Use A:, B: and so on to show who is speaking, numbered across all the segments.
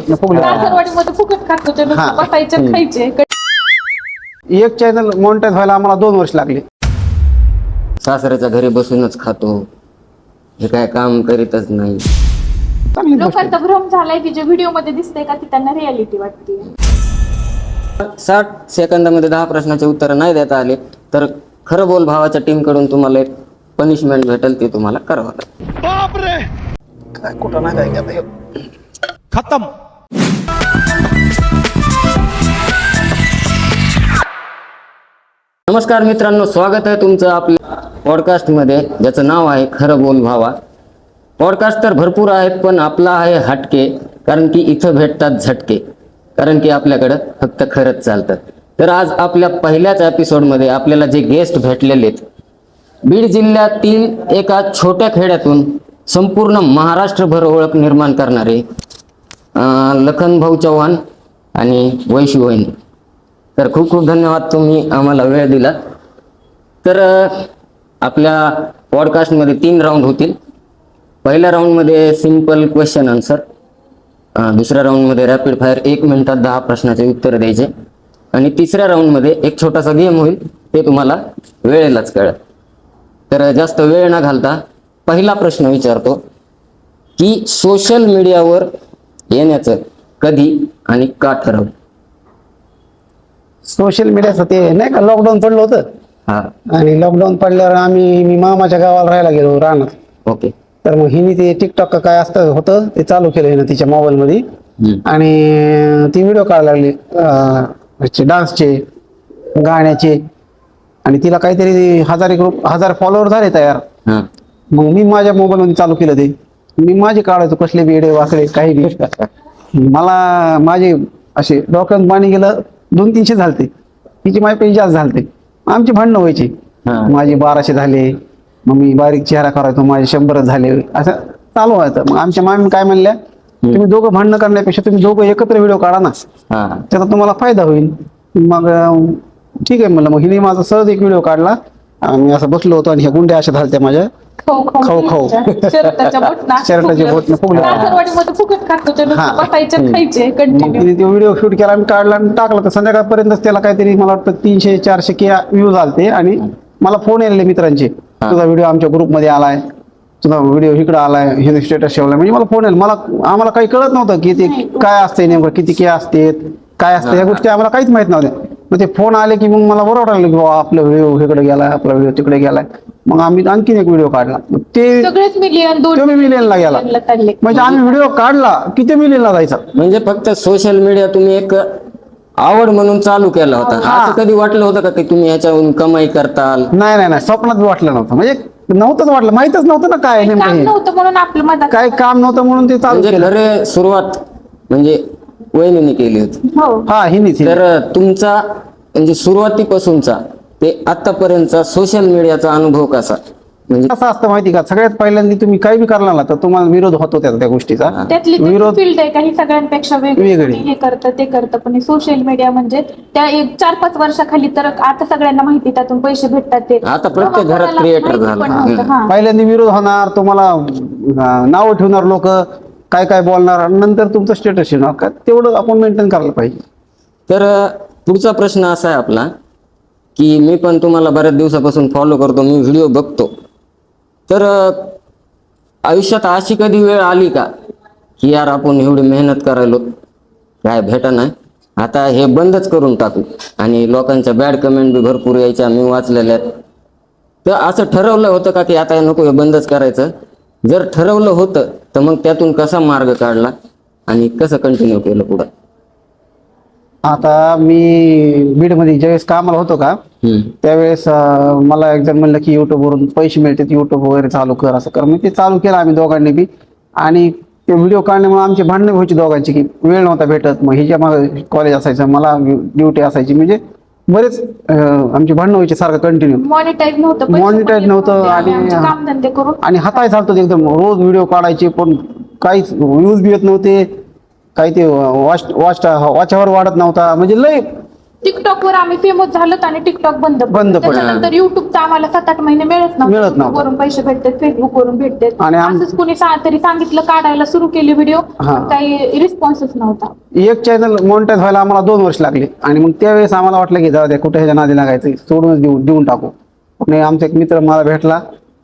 A: कासरवाडीमध्ये फुकट खातो ते नुसतं बसायचे आणि खायचे.
B: एक चॅनल मॉनिटाईज व्हायला आम्हाला 2 वर्ष लागले.
C: सासऱ्याच्या घरी बसूनच खातो, हे काय काम करीतच नाही.
B: चांगली गोष्ट आहे.
A: लोकांचा भ्रम झालाय की जे व्हिडिओ मध्ये दिसतंय का ती त्यांना रियालिटी वाटते.
C: 60 सेकंदामध्ये 10 प्रश्नाचे उत्तर नाही देता आले तर खरं बोल भावाच्या टीम कडून तुम्हाला एक पनिशमेंट भेटेल, ते तुम्हाला करावं लागेल.
B: काय कुठं नाही काय आता हे.
D: खत्म.
C: नमस्कार मित्रांनो, स्वागत आहे तुमचं आपल्या पॉडकास्टमध्ये, ज्याचं नाव आहे खरं बोल भावा. पॉडकास्ट तर भरपूर आहेत, पण आपला आहे हटके, कारण की इथं भेटतात झटके, कारण की आपल्याकडं फक्त खरंच चालतं. तर आज आपल्या पहिल्याच एपिसोडमध्ये आपल्याला जे गेस्ट भेटलेले आहेत, बीड जिल्ह्यातील एका छोट्या खेड्यातून संपूर्ण महाराष्ट्रभर ओळख निर्माण करणारे लखनभाऊ चव्हाण आणि वैशू वहिनी. तर खूप खूप धन्यवाद, तुम्ही आम्हाला वेळ दिला. तर आपल्या पॉडकास्टमध्ये 3 राऊंड होतील. पहिल्या राऊंडमध्ये सिंपल क्वेश्चन आन्सर, दुसऱ्या राऊंडमध्ये रॅपिड फायर 1 मिनिटात 10 प्रश्नाचे उत्तर द्यायचे, आणि तिसऱ्या राऊंडमध्ये एक छोटासा गेम होईल, ते तुम्हाला वेळेलाच कळेल. तर जास्त वेळ न घालता पहिला प्रश्न विचारतो की सोशल मीडियावर येण्याचं कधी आणि का ठरवलं?
B: सोशल मीडियाचं ते नाही का लॉकडाऊन पडलं होतं,
C: हा,
B: आणि लॉकडाऊन पडल्यावर मी मामाच्या गावाला राहायला गेलो राहणार.
C: ओके.
B: तर मग हिने ते टिकटॉक का काय असतं होतं ते चालू केलं हिनं तिच्या मोबाईल मध्ये, आणि ती व्हिडिओ काढायला लागली डान्सचे, गाण्याचे, आणि तिला काहीतरी 1000 फॉलोअर झाले तयार.
C: हा,
B: मग मी माझ्या मोबाईल मध्ये चालू केलं ते, मी माझे काढायचो कसले वेडे वाकडे काही बी. मला माझे असे डोक्यात पाणी गेलं, 200-300 झालते, तिचे माझ्यापेक्षा जास्त झालते. आमची भांडणं व्हायची, माझे 1200 झाले, मग मी बारीक चेहरा करायचो, माझे 100 झाले, असं चालू व्हायचं. मग आमच्या मामी काय म्हणल्या, तुम्ही दोघं भांडणं करण्यापेक्षा तुम्ही दोघं एकत्र व्हिडिओ काढा ना, त्याचा तुम्हाला फायदा होईल. मग ठीक आहे म्हणलं. मग हिने माझा सहज एक व्हिडिओ काढला, मी असं बसलो होतो आणि ह्या गुंड्या अशा झालत्या माझ्या खाऊ
A: शर्टाच्या
B: बोटनं फुगल्या.
A: कासरवाडीमध्ये फुकट खातो ते नुसतं बसायचे आणि खायचे
B: मग
A: कंटिन्यू.
B: तिने तो व्हिडिओ शूट केला आणि काढला आणि टाकला. तर संध्याकाळपर्यंत त्याला काहीतरी मला वाटतं 300-400 के व्ह्यूज आलते, आणि मला फोन आलेले मित्रांचे, तुझा व्हिडिओ आमच्या ग्रुपमध्ये आलाय, तुझा व्हिडिओ इकडं आलाय, हे स्टेटस ठेवलाय. म्हणजे मला फोन आले. आम्हाला काही कळत नव्हतं की ते काय असते नेमकं, किती के असते, काय असते, या गोष्टी आम्हाला काहीच माहित नव्हत्या. मग ते फोन आले की मग मला बरोबर लागलं की बाबा आपला व्हिडिओ इकडे गेलाय, आपला व्हिडिओ तिकडे गेलाय. मग आम्ही आणखीन एक व्हिडिओ काढला, ते
A: सगळेच मिलियन 2
B: मिलियनला गेला. म्हणजे आम्ही व्हिडिओ काढला की ते मिलियनला जायचा.
C: म्हणजे फक्त सोशल मीडिया तुम्ही एक आवड म्हणून चालू केला होता, असं कधी वाटलं होतं का की तुम्ही याच्यावरून कमाई करताल?
B: नाही, स्वप्नात बी वाटलं नव्हतं, म्हणजे नव्हतंच वाटलं, माहितच नव्हतं ना काय नेमकं
A: काम
B: हे.
A: नव्हतं म्हणून आपलं मदत.
B: काय काम नव्हतं म्हणून ते चालू
C: म्हणजे
B: केलं.
C: खरे सुरुवात म्हणजे वहिनीने केली होती.
A: हो,
B: हा, हिनीच.
C: तर तुमचा म्हणजे सुरुवातीपासूनचा ते आतापर्यंतचा सोशल मीडियाचा अनुभव कसा? म्हणजे
B: कसं असतं माहिती का, सगळ्यात पहिल्यांदा तुम्ही काही बी करणार ना तर तुम्हाला विरोध होतो त्या गोष्टीचा.
A: त्यातली
B: विरोध
A: फील्ड आहे काही सगळ्यांपेक्षा वेगळी.
B: वेगळी.
A: हे करतं ते करतं, पण सोशल मीडिया म्हणजे त्या 4-5 वर्षाखाली तर आता सगळ्यांना माहिती, त्यातून पैसे भेटतात. ते
C: आता प्रत्येक घरात
A: कोणाला
C: क्रिएटर
A: माहिती
C: झाला.
A: पण नव्हतं. हा.
B: पहिल्यांदा विरोध होणार, तुम्हाला नावं ठेवणार लोक, काय काय बोलणार, आणि नंतर तुमचं स्टेटस येणार. का तेवढं आपण मेंटेन करायला पाहिजे.
C: तर पुढचा प्रश्न असा आहे आपला की मी पण तुम्हाला बऱ्याच दिवसापासून फॉलो करतो, मी व्हिडिओ बघतो. तर आयुष्यात अशी कधी वेळ आली का की यार आपण एवढी मेहनत करायलो, काय भेटा नाही, आता हे बंदच करून टाकू, आणि लोकांच्या बॅड कमेंट बी भरपूर यायच्या, मी वाचलेल्या आहेत. तर असं ठरवलं होतं का की आता हे नको, हे बंदच करायचं? जर ठरवलं होतं तर मग त्यातून कसा मार्ग काढला आणि कसं कंटिन्यू केलं पुढं?
B: आता मी बीडमध्ये ज्यावेळेस कामाला होतो का, त्यावेळेस मला एक जण म्हणलं की युट्यूबवरून पैसे मिळतात, युट्यूब वगैरे चालू कर, असं कर. मी ते चालू केलं आम्ही दोघांनी बी, आणि ते व्हिडिओ काढल्यामुळे आमची भांडणं व्हायची दोघांची की वेळ नव्हता भेटत. मग हिच्या मग कॉलेज असायचं, मला ड्युटी असायची, म्हणजे बरेच आमची भांडणं व्हायची सारखं कंटिन्यू.
A: मॉनिटाईज नव्हतं,
B: मॉनिटाईज नव्हतं,
A: कामधंदे करून
B: आणि हाताय चालतो एकदम. रोज व्हिडिओ काढायचे, पण काहीच व्ह्यूज बी येत नव्हते, काही ते वॉचवर वाढत नव्हता. म्हणजे लय
A: टिकटॉक वर आम्ही फेमस झालोत आणि टिकटॉक बंद
B: पडलं.
A: त्याच्यानंतर युट्यूबचा आम्हाला 7-8 महिने मिळत
B: नव्हतं.
A: वरून पैसे भेटतात, फेसबुक वरून भेटतात.
B: आणि
A: असंच कुणी तरी सांगितलं काढायला, सुरू केली व्हिडिओ, काही रिस्पॉन्सच नव्हता.
B: एक चॅनल मॉनिटाईज व्हायला आम्हाला 2 वर्ष लागले आणि मग त्यावेळेस आम्हाला वाटलं की जाऊ द्या, कुठे ह्याच्या नादी लागायचं, सोडूनच देऊन टाकू. आणि आमचा एक मित्र मला भेटला,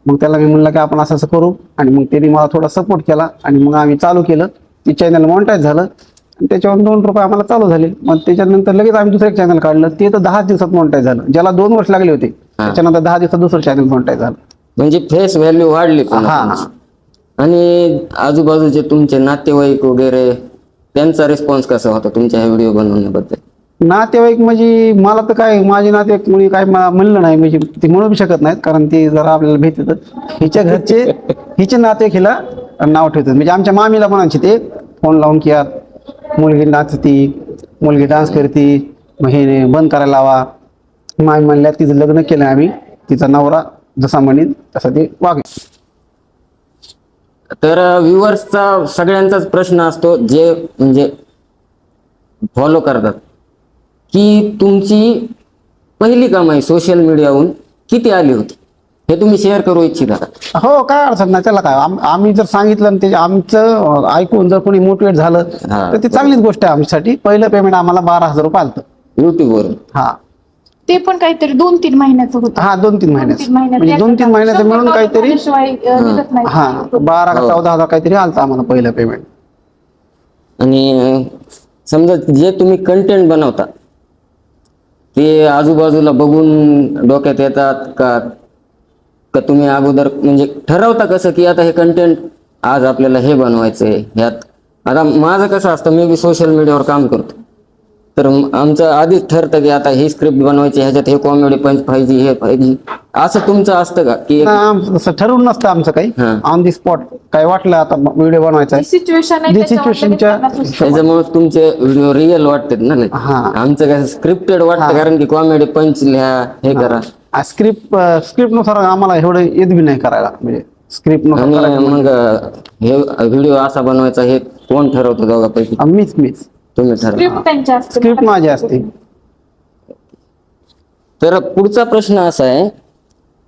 B: मग त्याला मी म्हणलं की आपण असं असं करू, आणि मग त्यांनी मला थोडा सपोर्ट केला आणि मग आम्ही चालू केलं. ते चॅनल मॉनिटाईज झालं आणि त्याच्यावर 2 रुपये आम्हाला चालू झाले. मग त्याच्यानंतर लगेच आम्ही दुसरं एक चॅनल काढलं, ते तर 10 दिवसात मॉनिटाईज झालं. ज्याला 2 वर्ष लागले होते त्याच्यानंतर 10 दिवसात दुसरं चॅनल मॉनिटाईज झालं.
C: म्हणजे फेस व्हॅल्यू वाढली पुन्हा
B: हा.
C: तुमची. आणि आजूबाजूचे तुमचे नातेवाईक वगैरे त्यांचा रिस्पॉन्स कसा होता तुमच्या ह्या व्हिडिओ बनवण्याबद्दल?
B: नातेवाईक म्हणजे मला तर काय, माझे नातेवाईक मुली काय म्हणलं नाही, म्हणजे ते म्हणू बी शकत नाहीत, कारण ते जरा आपल्याला भेटतात. हिचे नातेवाईक हिला नाव ठेवतात. म्हणजे आमच्या मामीला म्हणायचे ते फोन लावून की यार मुलगी नाचती, मुलगी डान्स करती, मग हे बंद करायला लावा. मामी म्हणल्या तिचं लग्न केलं आम्ही, तिचा नवरा जसा म्हणेन तसा ते वागेल.
C: तर व्ह्युअर्सचा सगळ्यांचाच प्रश्न असतो, जे म्हणजे फॉलो करतात, की तुमची पहिली कमाई सोशल मीडियाहून किती आली होती, हे तुम्ही शेअर करू इच्छिता का?
B: हो, काय अडचण नाही त्याला. काय आम्ही जर सांगितलं आणि ते आमचं ऐकून जर कोणी मोटिवेट झालं तर ती चांगलीच गोष्ट आहे आमच्यासाठी. पहिलं पेमेंट आम्हाला 12,000 रुपये आलं
C: युट्यूबवरून.
B: हा,
A: ते पण काहीतरी 2-3 महिन्याचं होतं.
B: हा 2-3 महिन्याचं, म्हणजे 2-3 महिन्याचं मिळून काहीतरी
A: शिवाय निघत नाही.
B: हा 12 का 14,000 काहीतरी आलं आम्हाला पहिलं पेमेंट.
C: आणि समजा जे तुम्ही कंटेंट बनवता ते आजूबाजूला बघून डोक्यात येतात का, का तुम्ही अगोदर म्हणजे ठरवता कसं की आता हे कंटेंट आज आपल्याला हे बनवायचंय? ह्यात आता माझं कसं असतं, मी बी सोशल मीडियावर काम करतो, तर आमचं आधीच ठरतं की आता ही स्क्रिप्ट बनवायची, ह्याच्यात हे कॉमेडी पंच पाहिजे, हे पाहिजे. असं तुमचं असतं का की
B: नाही, आमचं तसं ठरवून नसतं आमचं काही. ऑन दी स्पॉट काय वाटलं आता व्हिडिओ बनवायचा आहे,
A: सिच्युएशन आहे,
B: सिच्युएशनच्या
C: त्याच्यामुळे तुमचे व्हिडिओ रिअल वाटतात ना? नाही आमचं कसं स्क्रिप्टेड वाटतं, कारण की कॉमेडी पंच लिहा, हे करा.
B: स्क्रिप्ट नुसार आम्हाला एवढं येत बी नाही करायला, म्हणजे स्क्रिप्ट नुसार.
C: आणि मग हे व्हिडिओ असा बनवायचा हे कोण ठरवतो दोघांपैकी?
B: मीच
C: तुम्ही ठरवा.
A: स्क्रिप्ट त्यांच्या असते.
B: स्क्रिप्ट माझी असते.
C: तर पुढचा प्रश्न असा आहे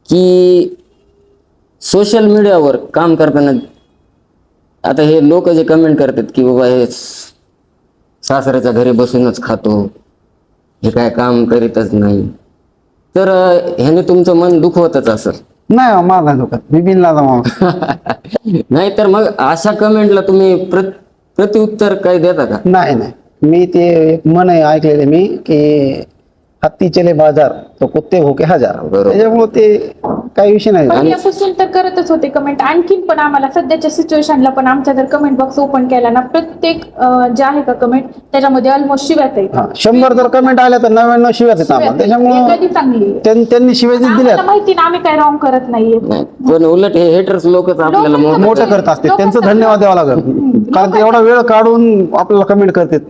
C: की सोशल मीडियावर काम करताना आता हे लोक जे कमेंट करतात की बाबा हे सासऱ्याच्या घरी बसूनच खातो, हे काय काम करीतच नाही, तर ह्याने तुमचं मन दुखवतच असेल.
B: नाही माझा नाही दुखत, मी बिनला
C: नाही तर मग अशा कमेंटला तुम्ही प्रत्युत्तर काय देता का?
B: नाही, मी ते एक म्हण आहे ऐकलेले मी की हत्ती चले बाजार तो कुत्ते भोके हजार. त्याच्यामुळे ते काही विषय नाही.
A: पहिल्यापासून तर करतच होते कमेंट. आणखीन पण आम्हाला सध्याच्या सिच्युएशनला पण आमचा जर कमेंट बॉक्स ओपन केला ना, प्रत्येक जे आहे का कमेंट त्याच्यामध्ये ऑलमोस्ट शिव्याच आहेत.
B: 100 जर कमेंट आल्या तर 99 शिव्याच आहेत आम्हाला. त्याच्यामुळे
A: कधी चांगली
B: त्यांनी शिव्या दिल्या,
A: आम्हाला माहिती ना आम्ही काय रॉंग करत नाहीये.
C: पण उलट हे हेटर्स लोकच आपल्याला
B: मोठं करत असते, त्यांचं धन्यवाद द्यावं लागेल, कारण ते एवढा वेळ काढून आपल्याला कमेंट करतात.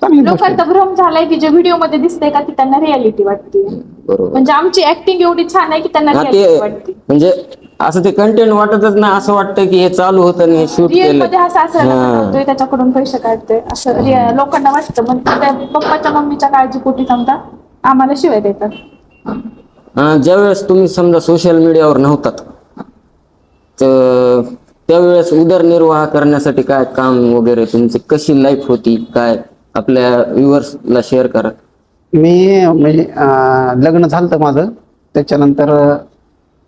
A: लोकांचा भ्रम झालाय की जे व्हिडिओ मध्ये दिसतंय का ती त्यांना रियालिटी वाटते.
C: बरोबर.
A: म्हणजे आमची ऍक्टिंग एवढी छान आहे की त्यांना रियालिटी वाटते.
C: म्हणजे असं ते कंटेंट वाटतच ना, असं वाटतं की हे चालू होतं आणि हे शूट
A: रिअल
C: केलं.
A: मध्ये हा सासऱ्याला बनवतोय, त्याच्याकडून पैसे काढतोय असं लोकांना वाटतं. मग त्या पप्पाच्या मम्मीच्या काळजीपोटी समजा आम्हाला शिवाय देतात.
C: ज्यावेळेस तुम्ही समजा सोशल मीडियावर नव्हतात तर त्यावेळेस उदरनिर्वाह करण्यासाठी काय काम वगैरे तुमची कशी लाईफ होती, काय आपल्या व्ह्युअर्सला शेअर करा.
B: मी म्हणजे लग्न झालं तर माझं, त्याच्यानंतर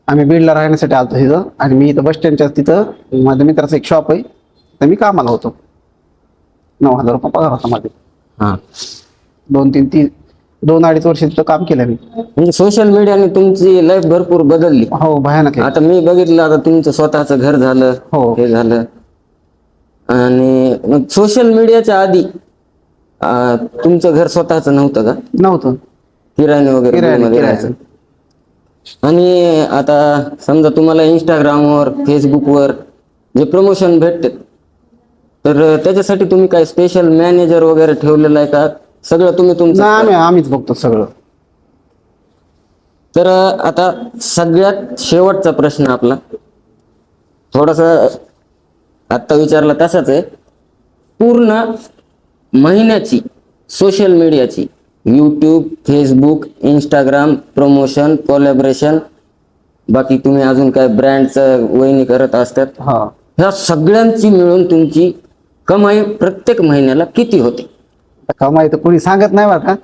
B: आम्ही बीडला राहण्यासाठी आलतो तिथं, आणि मी इथं बस स्टँडच्या तिथं माझ्या मित्राचं एक शॉप आहे, तर मी कामाला होतो. 9,000 रुपये पगार होता माझे. 2-2.5 वर्ष तिथं काम केलं मी.
C: म्हणजे सोशल मीडियाने तुमची लाईफ भरपूर बदलली.
B: हो, भयानक आहे.
C: आता मी बघितलं, आता तुमचं स्वतःचं घर झालं,
B: हो.
C: हे झालं. आणि मग सोशल मीडियाच्या आधी तुमचं घर स्वतःचं नव्हतं का?
B: नव्हतं.
C: किराणे वगैरे मध्ये राहायचं. आणि आता समजा तुम्हाला इंस्टाग्रामवर, फेसबुकवर जे प्रमोशन भेटते, तर त्याच्यासाठी तुम्ही काय स्पेशल मॅनेजर वगैरे ठेवलेलं आहे का? सगळं तुम्ही तुमचं?
B: आम्हीच बघतो सगळं.
C: तर आता सगळ्यात शेवटचा प्रश्न आपला थोडासा आत्ता विचारला तसाच आहे. पूर्ण महिन्याची सोशल मीडियाची YouTube, Facebook, Instagram, promotion, collaboration, बाकी तुम्ही अजून काय ब्रँडचं वहिनी करत असतात,
B: हा
C: ह्या सगळ्यांची मिळून तुमची कमाई प्रत्येक महिन्याला किती होते?
B: कमाई तर कोणी सांगत नाही बरं का,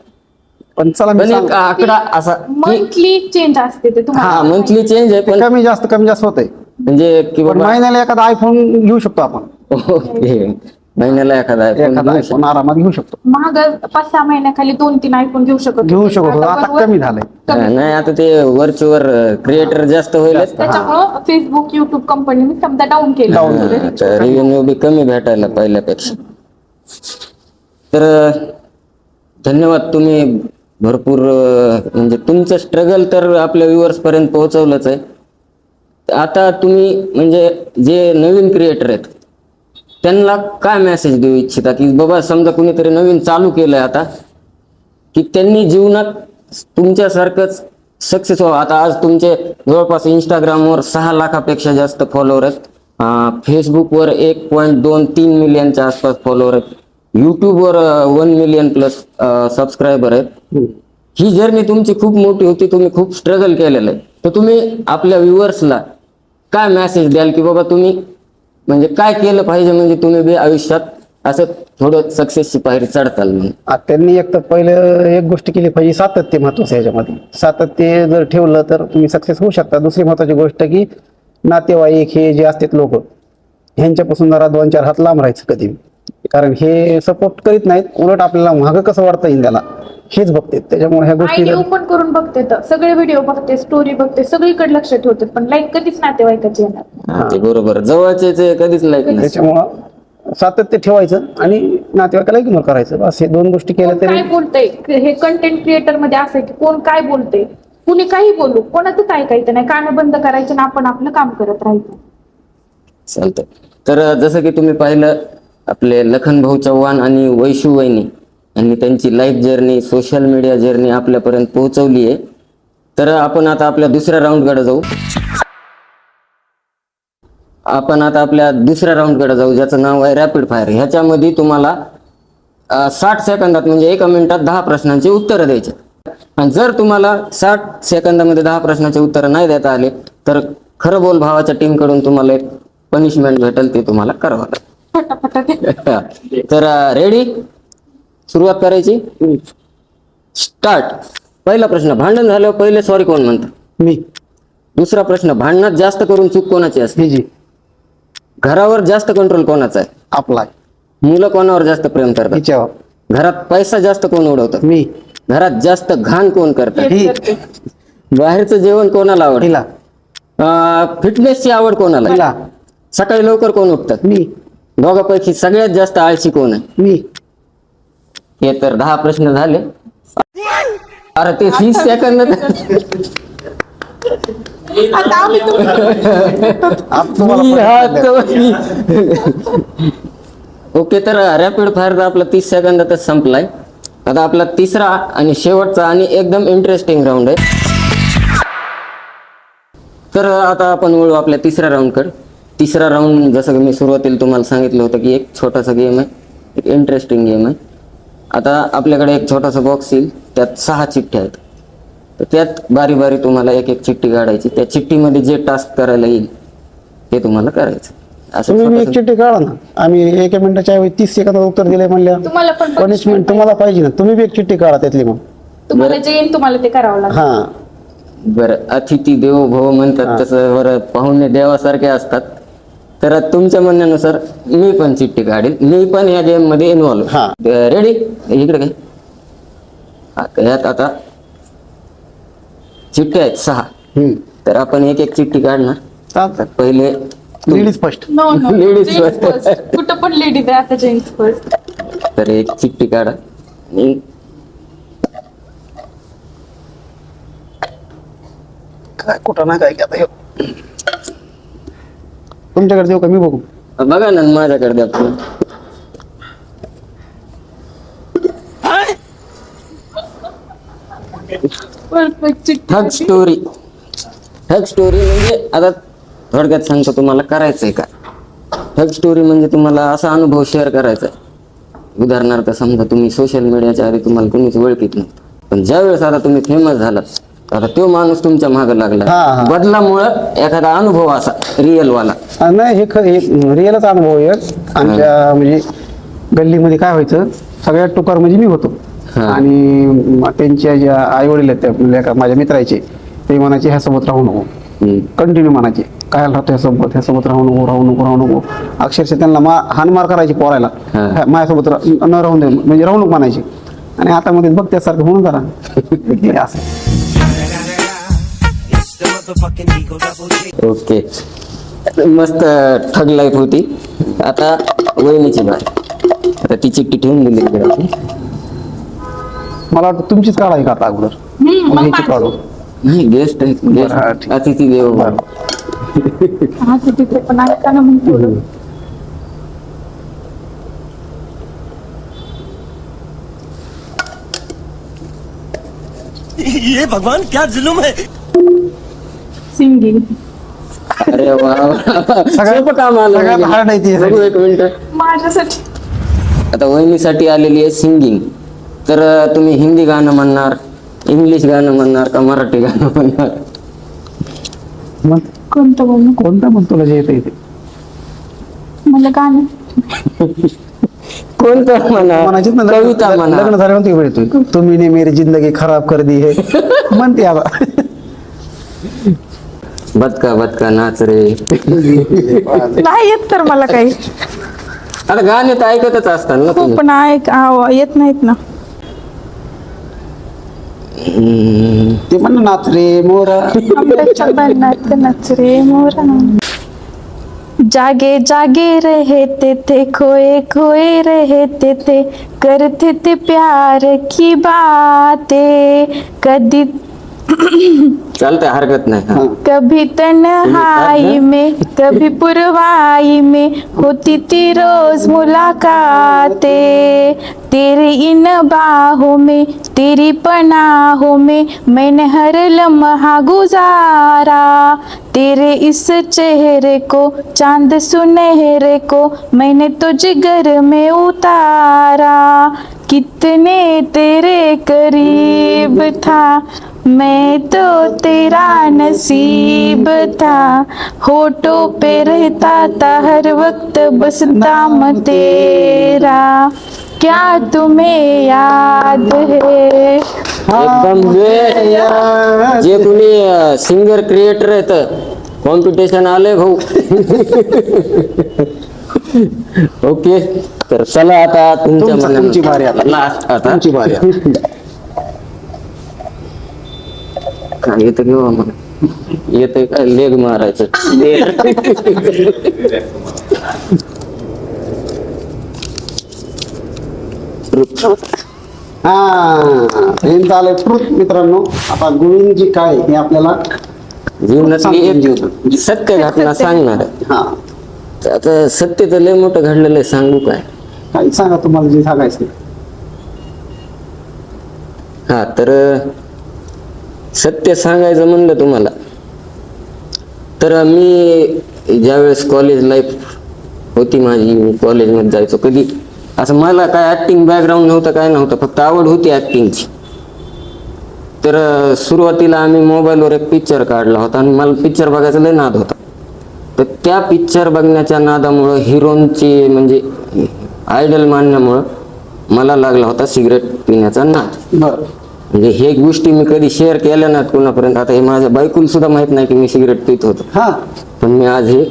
B: पण चला मी
C: पण एक
B: सांगतो.
C: आकडा असा की
A: मंथली चेंज असते ते
C: हा
A: तुम्हाला
C: मंथली चेंज आहे, पण
B: कमी जास्त होतंय,
C: म्हणजे की
B: पण
C: बाबा
B: महिन्याला एखादा आयफोन घेऊ शकतो आपण,
C: ओके, महिन्याला एखादा iPhone
B: एखादा
C: घेऊ शकतो.
B: आयफोन आरामात घेऊ शकतो.
A: महाग 5-6 महिन्याखाली 2-3 आयफोन घेऊ शकत
B: घेऊ
A: होते.
B: शकतो, आता
A: बरोबर
B: कमी झालंय.
C: हा, नाही आता ते वरचीवर क्रिएटर जास्त होईल,
A: त्याच्यामुळं फेसबुक, युट्यूब कंपनीने समजा डाऊन केलं.
C: रेव्हेन्यू बी कमी भेटायला पहिल्यापेक्षा. तर धन्यवाद, तुम्ही भरपूर म्हणजे तुमचं स्ट्रगल तर आपल्या व्ह्युअर्स पर्यंत पोहोचवलंच आहे. आता तुम्ही म्हणजे जे नवीन क्रिएटर आहेत त्यांना काय मेसेज देऊ इच्छिता, की बाबा समजा कुणीतरी नवीन चालू केलंय आता, की त्यांनी जीवनात तुमच्यासारखंच सक्सेस व्हावं. आता आज तुमचे जवळपास इंस्टाग्रामवर 6 लाखापेक्षा जास्त फॉलोअर आहेत, फेसबुकवर 1.23 मिलियनच्या आसपास फॉलोअर आहेत, युट्यूबवर 1 मिलियन प्लस सबस्क्रायबर आहेत. ही जर्नी तुमची खूप मोठी होती, तुम्ही खूप स्ट्रगल केलेलं आहे. तर तुम्ही आपल्या व्ह्युअर्सला काय मेसेज द्याल, की बाबा तुम्ही म्हणजे काय केलं पाहिजे म्हणजे तुम्ही बी आयुष्यात असं थोडं सक्सेसची पायरी चढताल म्हणून?
B: त्यांनी एक तर पहिलं एक गोष्ट केली पाहिजे, सातत्य महत्वाचं आहे याच्यामध्ये. सातत्य जर ठेवलं तर तुम्ही सक्सेस होऊ शकता. दुसरी महत्वाची गोष्ट की नातेवाईक हे जे असतात लोक, ह्यांच्यापासून जरा 2-4 हात लांब राहायचं कधी, कारण हे सपोर्ट करीत नाहीत, उलट आपल्याला मागं कसं वाढता येईल त्याला हेच बघते. त्याच्यामुळे ह्या गोष्टी
A: आयडी ओपन करून बघते, तर सगळे व्हिडिओ बघते, स्टोरी बघते, सगळीकडे लक्ष ठेवते, पण लाईक कधीच नातेवाईकाची येणार.
C: ते बरोबर, जवळचे कधीच लाईक नाही.
B: त्याच्यामुळं सातत्य ठेवायचं आणि नातेवाईकाला इग्नोर करायचं, बस हे 2 गोष्टी केल्या
A: कोण
B: तरी.
A: काय बोलतंय हे कंटेंट क्रिएटर मध्ये असं आहे की कोण काय बोलतंय, कुणी काही बोलू, कोणाचं काय ऐकायचं नाही, कान बंद करायचं ना आपण आपलं काम करत राहायचं.
C: चालतंय. तर जसं की तुम्ही पाहिलं, आपले लखन भाऊ चव्हाण आणि वैशू वहिनी यांनी त्यांची life journey, social media journey आपल्यापर्यंत पोहोचवली आहे. तर आपण आता आपल्या दुसऱ्या राऊंडकडे जाऊ. ज्याचं नाव आहे रॅपिड फायर. ह्याच्यामध्ये तुम्हाला 60 सेकंदात म्हणजे 1 मिनिटात 10 प्रश्नांची उत्तरं द्यायची. आणि जर तुम्हाला 60 सेकंदामध्ये 10 प्रश्नाचे उत्तर नाही देता आले तर खरं बोल भावाच्या टीम कडून तुम्हाला एक पनिशमेंट भेटेल, ते तुम्हाला करावं लागेल.
A: फटाफट
C: तर रेडी, सुरुवात करायची, स्टार्ट. पहिला प्रश्न, भांडण झाल्यावर पहिले सॉरी कोण म्हणतं?
B: मी.
C: दुसरा प्रश्न, भांडणात जास्त करून चूक कोणाची असते?
B: जी
C: घरावर जास्त कंट्रोल कोणाचा आहे?
B: आपला
C: मुलं कोणावर जास्त प्रेम करतात?
B: हिच्यावर.
C: घरात पैसा जास्त कोण उडवतं?
B: मी.
C: घरात जास्त घाण कोण करतात?
B: ही.
C: बाहेरचं जेवण कोणाला आवडतं?
B: हिला.
C: फिटनेसची आवड कोणाला आहे?
B: हिला.
C: सकाळी लवकर कोण उठतात?
B: मी.
C: दोघांपैकी सगळ्यात जास्त आळशी कोण आहे?
B: मी.
C: हे तर 10 प्रश्न झाले. अरे ते 30 सेकंद.
A: आता आम्ही
C: ओके, तर रॅपिड फायर आपला 30 सेकंदातच संपलाय. आता आपला तिसरा आणि शेवटचा आणि एकदम इंटरेस्टिंग राऊंड आहे. तर आता आपण वळू आपल्या तिसऱ्या राऊंडकडे. तिसरा राऊंड जसं की मी सुरुवातीला तुम्हाला सांगितलं होतं की एक छोटासा गेम आहे, एक इंटरेस्टिंग गेम आहे. आता आपल्याकडे एक छोटासा बॉक्स येईल, त्यात 6 चिठ्ठ्या आहेत. तर त्यात बारी बारी तुम्हाला एक एक चिठ्ठी काढायची. त्या चिठ्ठीमध्ये जे टास्क करायला येईल ते तुम्हाला करायचं. असं
B: तुम्ही एक
C: छोटंसं-
B: चिठ्ठी काढा ना, आम्ही 1 मिनिटाच्या ऐवजी 30 सेकंदात उत्तर दिले म्हणल्या
A: तुम्हाला पण
B: पनिशमेंट तुम्हाला पाहिजे ना. तुम्ही बी एक चिठ्ठी काढा त्यातली मग.
A: तुम्हाला जे येईल तुम्हाला ते करावं लागेल.
B: हा
C: बरं, अतिथी देवो भव म्हणतात तसं, बरं पाहुणे देवासारखे असतात. तर तुमच्या म्हणण्यानुसार मी पण चिठ्ठी काढेल, मी पण या गेम मध्ये इन्व्हॉल्व.
B: हा.
C: रेडी? इकडे काय यात आता चिठ्ठ्या आहेत 6. तर आपण एक एक चिठ्ठी काढणार.
B: चालतं.
C: पहिले
B: ladies first.
A: No no,
C: Ladies
A: gents
C: first.
A: First. कुठं पण लेडीज आहे आता, जेंट्स फर्स्ट.
C: तर एक चिठ्ठी काढा आणि
B: काय कुठं ना काय आता ह्यो. तुमच्याकडे देऊ का मी बघू?
C: बघा ना माझ्याकडे द्या आपण.
A: परफेक्ट
C: ठग स्टोरी. ठग स्टोरी म्हणजे आता थोडक्यात सांगतो तुम्हाला करायचंय का. ठग स्टोरी म्हणजे तुम्हाला असा अनुभव शेअर करायचा आहे उदाहरणार्थ समजा तुम्ही सोशल मीडियाच्या आधी तुम्हाला कोणीच ओळखीत नव्हतं, पण ज्यावेळेस आता तुम्ही फेमस झालात आता तो माणूस तुमच्या मागे लागला.
B: हा.
C: बदलामुळं एखादा अनुभव असा रिअल वाला.
B: नाही हे रिअलच अनुभव आहे. आमच्या म्हणजे गल्लीमध्ये काय व्हायचं, सगळ्यात टुकार म्हणजे मी होतो.
C: हा.
B: आणि त्यांच्या ज्या आई वडील आहेत त्या माझ्या मित्राचे, ते म्हणायचे ह्यासोबत राहू नको. कंटिन्यू म्हणायचे काय राहतो ह्यासोबत राहू नको. अक्षरशः त्यांना हानमार करायची पोरायला,
C: हा.
B: माझ्यासोबत न राहून दे म्हणजे राहू नको म्हणायचे. आणि आता मध्ये बघ त्यासारखं होऊन जरा हे असं.
C: ओके, मस्त ठग लाईफ होती. आता वहिनीची बारी. आता ती चिठ्ठी ठेवून दिली इकडे आपण.
B: मला वाटतं तुमचीच काढा आहे का आता अगोदर?
A: मग
B: ह्याची
A: माझी.
B: काढू.
C: नाही, गेस्ट आहे,
B: बरं, हा,
C: गेस्ट
B: ठीक.
C: अतिथी देव भव.
A: हा ते तिथे पण ऐका ना मग थोडं.
D: ये भगवान क्या जुलुम है।
A: सिंगिंग
C: अरे वा, सोपं काम आलं.
B: सगळ्यात hard आहे ती.
C: बघू एक मिनिट.
A: माझ्यासाठी.
C: आता वहिनीसाठी आलेली आहे सिंगिंग. तर तुम्ही हिंदी गाणं म्हणणार, इंग्लिश गाणं म्हणणार का मराठी गाणं म्हणणार?
B: मग
A: कोणतं बोलणं?
B: कोणतं मग तुला जे येतं ते
A: मला गाणं.
C: कोणतं म्हणा,
B: म्हणायचीच ना,
C: कविता म्हणा.
B: लग्न झाल्यावर ते भेटतोय तुम्ही ने मेरी जिंदगी खराब कर दी है म्हणते आता.
C: बदका बदका नाच रे.
A: नाही येत तर मला काही.
C: आता गाणे तर ऐकतच असतात ना
A: हो
C: तुम्ही.
A: पण येत नाहीत ना.
B: ते म्हण नाच रे मोरा.
A: आंब्याच्या बनात नाच रे मोरा. जागे जागे रहते थे, खोए खोए रहते थे, करते थे प्यार की बातें. कभी
C: चालतंय, हरकत नाही. हा.
A: कभी तन्हाई में कभी पुरवाई में होती थी रोज मुलाकातें. तेरे इन बाहों में तेरी पनाहों में मैंने हर लम्हा गुजारा. तेरे इस चेहरे को चांद सुनहरे को मैंने तो जिगर में उतारा. कितने तेरे करीब था मैं तो तेरा नसीब था. होठों पे रहता था हर वक्त बस नाम तेरा. क्या तुम्हें याद है?
C: एकदम जे कुणी सिंगर क्रिएटर आहेत कॉम्पिटिशन आले भाऊ. ओके, तर चला आता तुमच्या
B: तुमचं- तुमची बारी आता.
C: लास्ट आता
B: तुमची बारी आता.
C: काय येतं किंवा मग येतंय काय लेग मारायचं.
B: हे झालंय फ्रूट मित्रांनो. आता गुणींची काय हे आपल्याला
C: जीवनातली एक सत्य घटना सांगणार आहे.
B: हा
C: आता सत्य तर लय मोठं घडलेलं आहे, सांगू काय?
B: काही सांगा तुम्हाला जे सांगायचं.
C: हा, तर सत्य सांगायचं म्हणलं तुम्हाला तर मी ज्यावेळेस कॉलेज लाईफ होती माझी, मी कॉलेजमध्ये जायचो. कधी असं मला काय ॲक्टिंग बॅकग्राऊंड नव्हतं, काय नव्हतं, फक्त आवड होती ॲक्टिंगची. तर सुरुवातीला आम्ही मोबाईलवर एक पिक्चर काढला होता आणि मला पिक्चर बघायचा लय नाद होता. तर त्या पिक्चर बघण्याच्या नादामुळं हिरोंची म्हणजे आयडल मानण्यामुळं मला लागला होता सिगरेट पिण्याचा नाद.
B: बरं.
C: म्हणजे हे गोष्टी मी कधी शेअर केल्या नाहीत कोणापर्यंत. आता हे माझ्या बायकोला सुद्धा माहित नाही की मी सिगरेट पित होतो,
B: हा
C: पण मी आज हे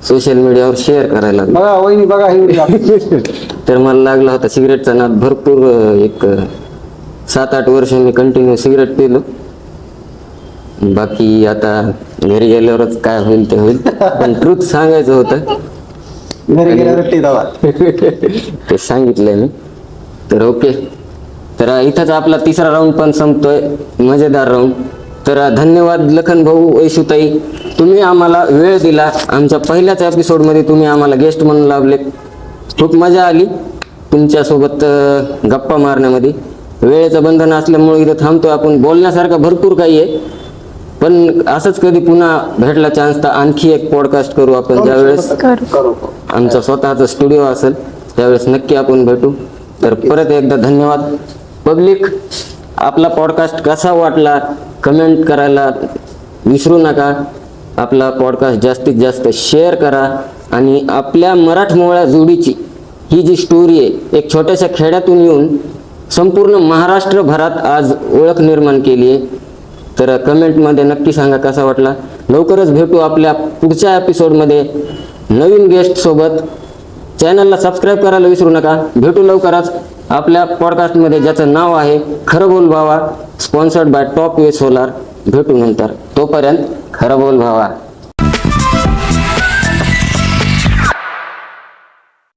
C: सोशल मीडियावर शेअर करायला लागलो.
B: बघा वहिनी बघा हे.
C: तर मला लागला होता सिगरेटचा नाद भरपूर. एक 7-8 वर्ष मी कंटिन्यू सिगरेट पिलो. बाकी आता घरी गेल्यावरच काय होईल ते होईल, पण ट्रूथ सांगायचं होतं
B: घरी गेल्यावर टी दादा.
C: ते सांगितलंय मी. तर ओके, तर इथंच आपला तिसरा राऊंड पण संपतोय, मजेदार राऊंड. तर धन्यवाद लखन भाऊ, वैशुताई, तुम्ही आम्हाला वेळ दिला. आमच्या पहिल्याच एपिसोडमध्ये तुम्ही आम्हाला गेस्ट म्हणून लाभले. खूप मजा आली तुमच्यासोबत गप्पा मारण्यामध्ये. वेळेचं बंधन असल्यामुळे इथं थांबतोय आपण. बोलण्यासारखं भरपूर काही आहे, पण असंच कधी पुन्हा भेटला चान्स तर आणखी एक पॉडकास्ट करू आपण. ज्यावेळेस
A: करू.
B: करू.
C: आमचा स्वतःचा स्टुडिओ असेल त्यावेळेस नक्की आपण भेटू. तर परत एकदा धन्यवाद. पब्लिक, आपला पॉडकास्ट कसा वाटला कमेंट करायला विसरू नका. आपला पॉडकास्ट जास्तीत जास्त शेअर करा आणि आपल्या मराठमोळ्या जोडीची ही जी स्टोरी आहे, एक छोट्याशा खेड्यातून येऊन संपूर्ण महाराष्ट्रभरात आज ओळख निर्माण केली आहे. तर कमेंटमध्ये नक्की सांगा कसा वाटला. लवकरच भेटू आपल्या पुढच्या एपिसोडमध्ये नवीन गेस्टसोबत. चॅनलला सबस्क्राईब करायला विसरू नका. भेटू लवकरच आपल्या पॉडकास्टमध्ये ज्याचं नाव आहे खरं बोल भावा, sponsored by top way solar. भेटू नंतर. तोपर्यंत खरं बोल भावा.